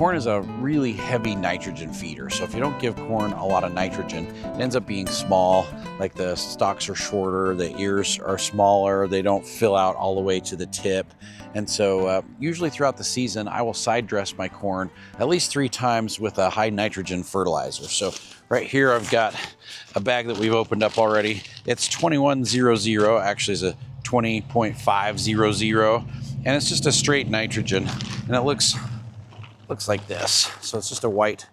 corn is a really heavy nitrogen feeder. So if you don't give corn a lot of nitrogen, it ends up being small, like the stalks are shorter, the ears are smaller, they don't fill out all the way to the tip. And so usually throughout the season, I will side dress my corn at least 3 times with a high nitrogen fertilizer. So right here, I've got a bag that we've opened up already. It's 2100, actually it's a 20.500, and it's just a straight nitrogen, and it looks like this. So it's just a white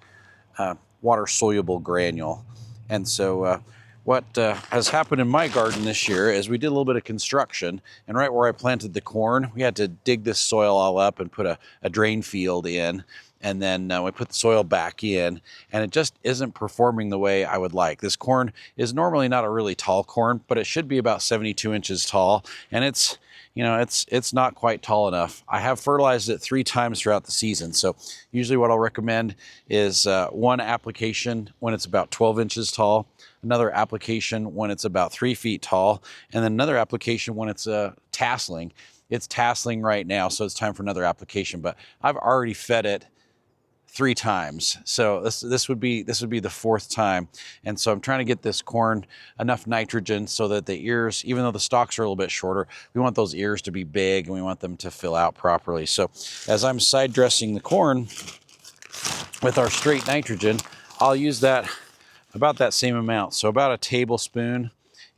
water soluble granule. And so what has happened in my garden this year is we did a little bit of construction, and right where I planted the corn, we had to dig this soil all up and put a drain field in, and then we put the soil back in, and it just isn't performing the way I would like. This corn is normally not a really tall corn, but it should be about 72 inches tall, and it's not quite tall enough. I have fertilized it 3 times throughout the season. So usually what I'll recommend is one application when it's about 12 inches tall, another application when it's about 3 feet tall, and then another application when it's tasseling. It's tasseling right now, so it's time for another application, but I've already fed it 3 times. So this would be the 4th time. And so I'm trying to get this corn enough nitrogen so that the ears, even though the stalks are a little bit shorter, we want those ears to be big and we want them to fill out properly. So as I'm side dressing the corn with our straight nitrogen, I'll use that about that same amount. So about a tablespoon,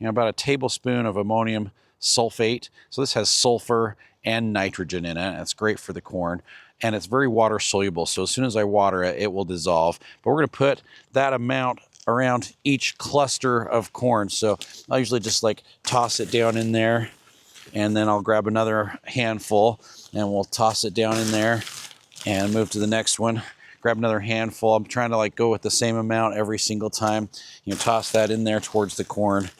about a tablespoon of ammonium sulfate. So this has sulfur and nitrogen in it. That's great for the corn. And it's very water soluble. So as soon as I water it, it will dissolve. But we're going to put that amount around each cluster of corn. So I'll usually just like toss it down in there, and then I'll grab another handful and we'll toss it down in there and move to the next one. Grab another handful. I'm trying to like go with the same amount every single time. Toss that in there towards the corn.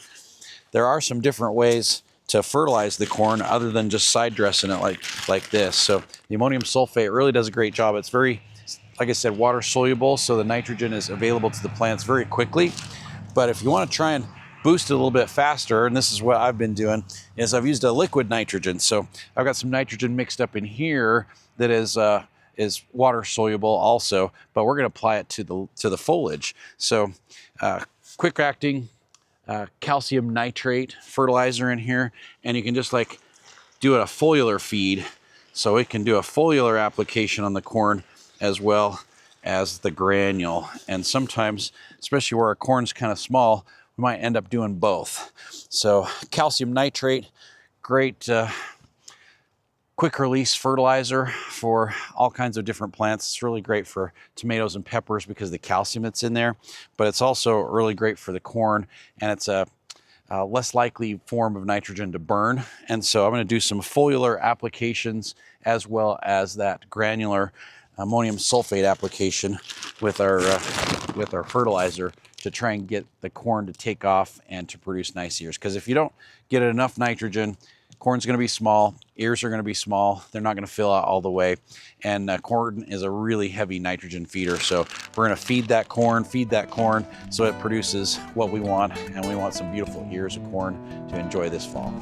There are some different ways to fertilize the corn other than just side dressing it like this. So the ammonium sulfate really does a great job. It's very, like I said, water soluble, so the nitrogen is available to the plants very quickly. But if you want to try and boost it a little bit faster, and this is what I've been doing, is I've used a liquid nitrogen. So I've got some nitrogen mixed up in here that is water soluble also, but we're going to apply it to the foliage. So quick acting calcium nitrate fertilizer in here, and you can just like do a foliar feed, so it can do a foliar application on the corn as well as the granule. And sometimes, especially where our corn's kind of small, we might end up doing both. So calcium nitrate, great quick release fertilizer for all kinds of different plants. It's really great for tomatoes and peppers because of the calcium that's in there, but it's also really great for the corn, and it's a less likely form of nitrogen to burn. And so I'm going to do some foliar applications as well as that granular ammonium sulfate application with our fertilizer to try and get the corn to take off and to produce nice ears. Because if you don't get enough nitrogen, corn's going to be small, ears are going to be small, they're not going to fill out all the way, and corn is a really heavy nitrogen feeder. So we're going to feed that corn so it produces what we want, and we want some beautiful ears of corn to enjoy this fall.